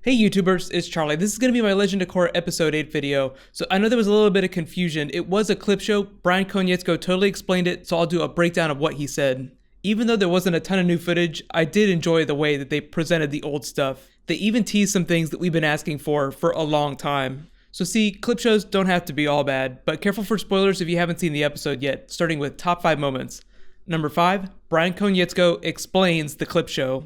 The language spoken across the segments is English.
Hey YouTubers, it's Charlie. This is going to be my Legend of Korra episode 8 video. So I know there was a little bit of confusion. It was a clip show. Brian Konietzko totally explained it, so I'll do a breakdown of what he said. Even though there wasn't a ton of new footage, I did enjoy the way that they presented the old stuff. They even teased some things that we've been asking for a long time. So see, clip shows don't have to be all bad, but careful for spoilers if you haven't seen the episode yet, starting with top 5 moments. Number 5, Brian Konietzko explains the clip show.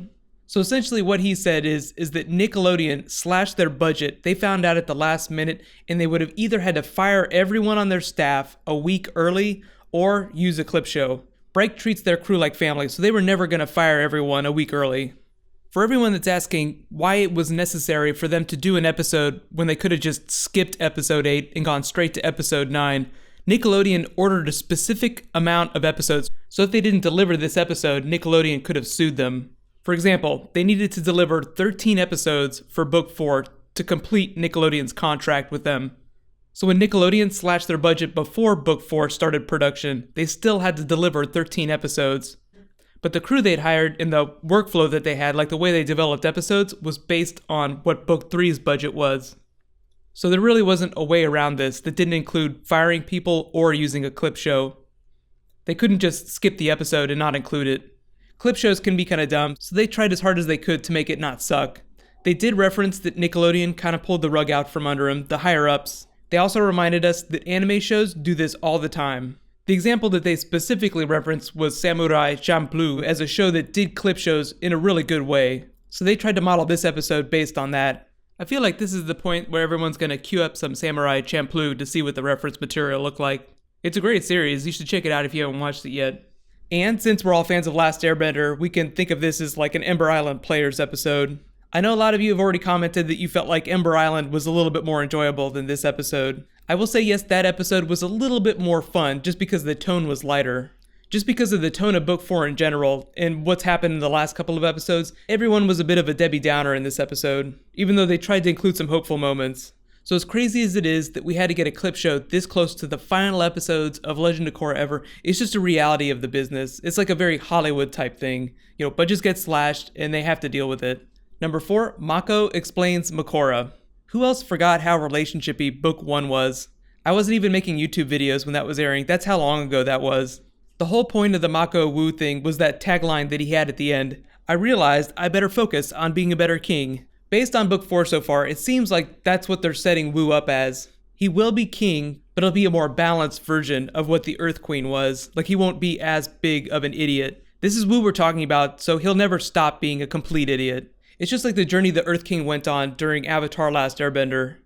So essentially what he said is that Nickelodeon slashed their budget. They found out at the last minute and they would have either had to fire everyone on their staff a week early or use a clip show. Bright treats their crew like family, so they were never going to fire everyone a week early. For everyone that's asking why it was necessary for them to do an episode when they could have just skipped episode 8 and gone straight to episode 9, Nickelodeon ordered a specific amount of episodes, so if they didn't deliver this episode, Nickelodeon could have sued them. For example, they needed to deliver 13 episodes for Book 4 to complete Nickelodeon's contract with them. So when Nickelodeon slashed their budget before Book 4 started production, they still had to deliver 13 episodes. But the crew they'd hired and the workflow that they had, like the way they developed episodes, was based on what Book 3's budget was. So there really wasn't a way around this that didn't include firing people or using a clip show. They couldn't just skip the episode and not include it. Clip shows can be kind of dumb, so they tried as hard as they could to make it not suck. They did reference that Nickelodeon kind of pulled the rug out from under them, the higher-ups. They also reminded us that anime shows do this all the time. The example that they specifically referenced was Samurai Champloo as a show that did clip shows in a really good way. So they tried to model this episode based on that. I feel like this is the point where everyone's going to queue up some Samurai Champloo to see what the reference material looked like. It's a great series, you should check it out if you haven't watched it yet. And since we're all fans of Last Airbender, we can think of this as like an Ember Island Players episode. I know a lot of you have already commented that you felt like Ember Island was a little bit more enjoyable than this episode. I will say yes, that episode was a little bit more fun just because the tone was lighter. Just because of the tone of Book 4 in general, and what's happened in the last couple of episodes, everyone was a bit of a Debbie Downer in this episode, even though they tried to include some hopeful moments. So as crazy as it is that we had to get a clip show this close to the final episodes of Legend of Korra ever, it's just a reality of the business. It's like a very Hollywood type thing. You know, budgets get slashed and they have to deal with it. Number 4, Mako explains Makora. Who else forgot how relationshipy Book 1 was? I wasn't even making YouTube videos when that was airing. That's how long ago that was. The whole point of the Mako Wu thing was that tagline that he had at the end. I realized I better focus on being a better king. Based on Book 4 so far, it seems like that's what they're setting Wu up as. He will be king, but it'll be a more balanced version of what the Earth Queen was. Like, he won't be as big of an idiot. This is Wu we're talking about, so he'll never stop being a complete idiot. It's just like the journey the Earth King went on during Avatar Last Airbender.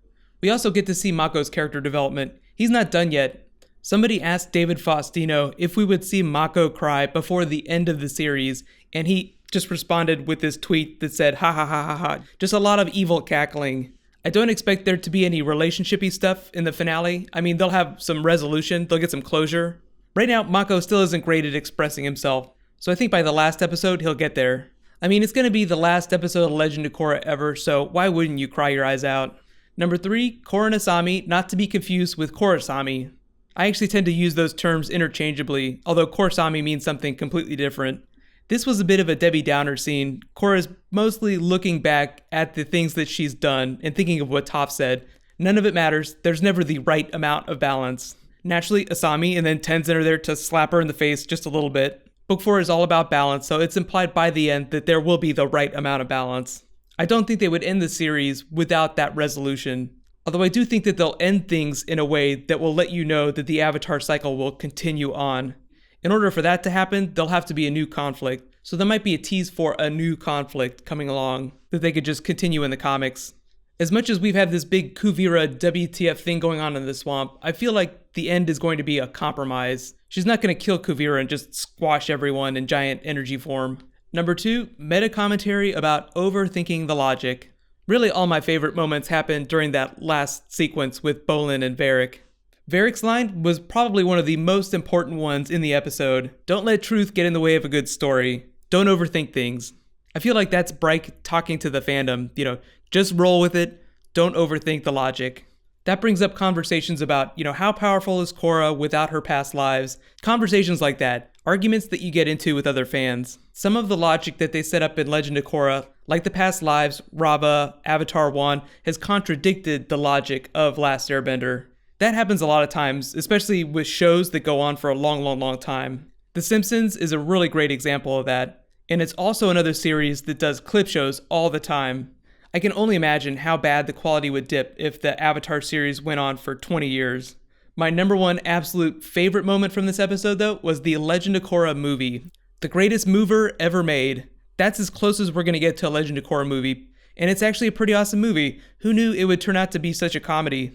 We also get to see Mako's character development. He's not done yet. Somebody asked David Faustino if we would see Mako cry before the end of the series, and he just responded with this tweet that said, ha ha ha ha ha. Just a lot of evil cackling. I don't expect there to be any relationshipy stuff in the finale. I mean, they'll have some resolution, they'll get some closure. Right now, Mako still isn't great at expressing himself, so I think by the last episode, he'll get there. I mean, it's going to be the last episode of Legend of Korra ever, so why wouldn't you cry your eyes out? Number 3, Korra Nasami, not to be confused with Korrasami. I actually tend to use those terms interchangeably, although Korrasami means something completely different. This was a bit of a Debbie Downer scene. Korra's mostly looking back at the things that she's done and thinking of what Toph said. None of it matters. There's never the right amount of balance. Naturally, Asami and then Tenzin are there to slap her in the face just a little bit. Book 4 is all about balance, so it's implied by the end that there will be the right amount of balance. I don't think they would end the series without that resolution. Although I do think that they'll end things in a way that will let you know that the Avatar cycle will continue on. In order for that to happen, there'll have to be a new conflict. So there might be a tease for a new conflict coming along that they could just continue in the comics. As much as we've had this big Kuvira WTF thing going on in the swamp, I feel like the end is going to be a compromise. She's not going to kill Kuvira and just squash everyone in giant energy form. Number 2, meta commentary about overthinking the logic. Really all my favorite moments happened during that last sequence with Bolin and Varric. Varric's line was probably one of the most important ones in the episode. Don't let truth get in the way of a good story. Don't overthink things. I feel like that's Bright talking to the fandom. You know, just roll with it. Don't overthink the logic. That brings up conversations about, how powerful is Korra without her past lives? Conversations like that. Arguments that you get into with other fans. Some of the logic that they set up in Legend of Korra, Like the past lives, Rava, Avatar 1 has contradicted the logic of Last Airbender. That happens a lot of times, especially with shows that go on for a long time. The Simpsons is a really great example of that, and it's also another series that does clip shows all the time. I can only imagine how bad the quality would dip if the Avatar series went on for 20 years. My number one absolute favorite moment from this episode, though, was the Legend of Korra movie. The greatest mover ever made. That's as close as we're going to get to a Legend of Korra movie, and it's actually a pretty awesome movie. Who knew it would turn out to be such a comedy?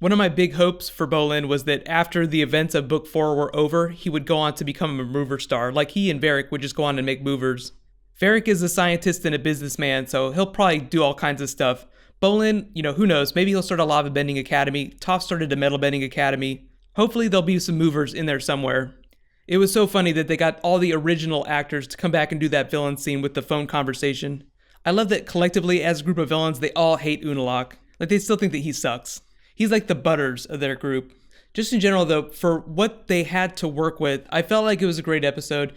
One of my big hopes for Bolin was that after the events of Book 4 were over, he would go on to become a mover star, like he and Varric would just go on and make movers. Varric is a scientist and a businessman, so he'll probably do all kinds of stuff. Bolin, who knows, maybe he'll start a lava bending academy. Toph started a metal bending academy. Hopefully there'll be some movers in there somewhere. It was so funny that they got all the original actors to come back and do that villain scene with the phone conversation. I love that collectively as a group of villains, they all hate Unalaq. Like they still think that he sucks. He's like the Butters of their group. Just in general though, for what they had to work with, I felt like it was a great episode.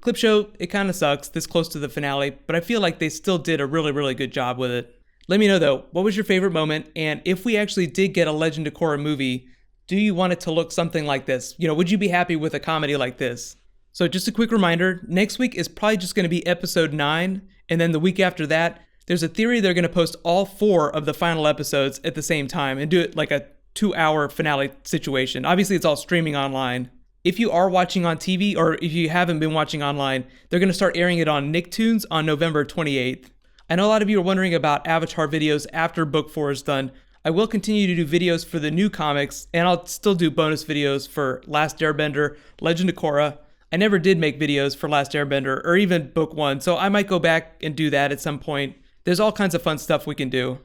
Clip show, it kind of sucks this close to the finale, but I feel like they still did a really good job with it. Let me know though, what was your favorite moment? And if we actually did get a Legend of Korra movie, do you want it to look something like this? Would you be happy with a comedy like this? So just a quick reminder, next week is probably just going to be episode 9, and then the week after that, there's a theory they're going to post all 4 of the final episodes at the same time and do it like a 2-hour finale situation. Obviously, it's all streaming online. If you are watching on TV, or if you haven't been watching online, they're going to start airing it on Nicktoons on November 28th. I know a lot of you are wondering about Avatar videos after Book 4 is done. I will continue to do videos for the new comics, and I'll still do bonus videos for Last Airbender, Legend of Korra. I never did make videos for Last Airbender, or even Book 1, so I might go back and do that at some point. There's all kinds of fun stuff we can do.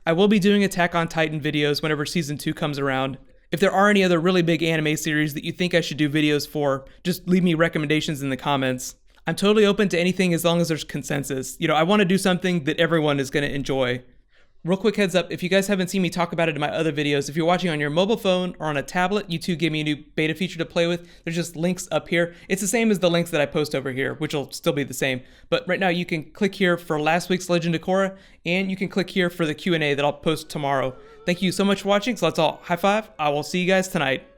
I will be doing Attack on Titan videos whenever Season 2 comes around. If there are any other really big anime series that you think I should do videos for, just leave me recommendations in the comments. I'm totally open to anything as long as there's consensus. I want to do something that everyone is going to enjoy. Real quick heads up, if you guys haven't seen me talk about it in my other videos, if you're watching on your mobile phone or on a tablet, YouTube gave me a new beta feature to play with. There's just links up here. It's the same as the links that I post over here, which will still be the same. But right now you can click here for last week's Legend of Korra, and you can click here for the Q&A that I'll post tomorrow. Thank you so much for watching, so let's all high five. I will see you guys tonight.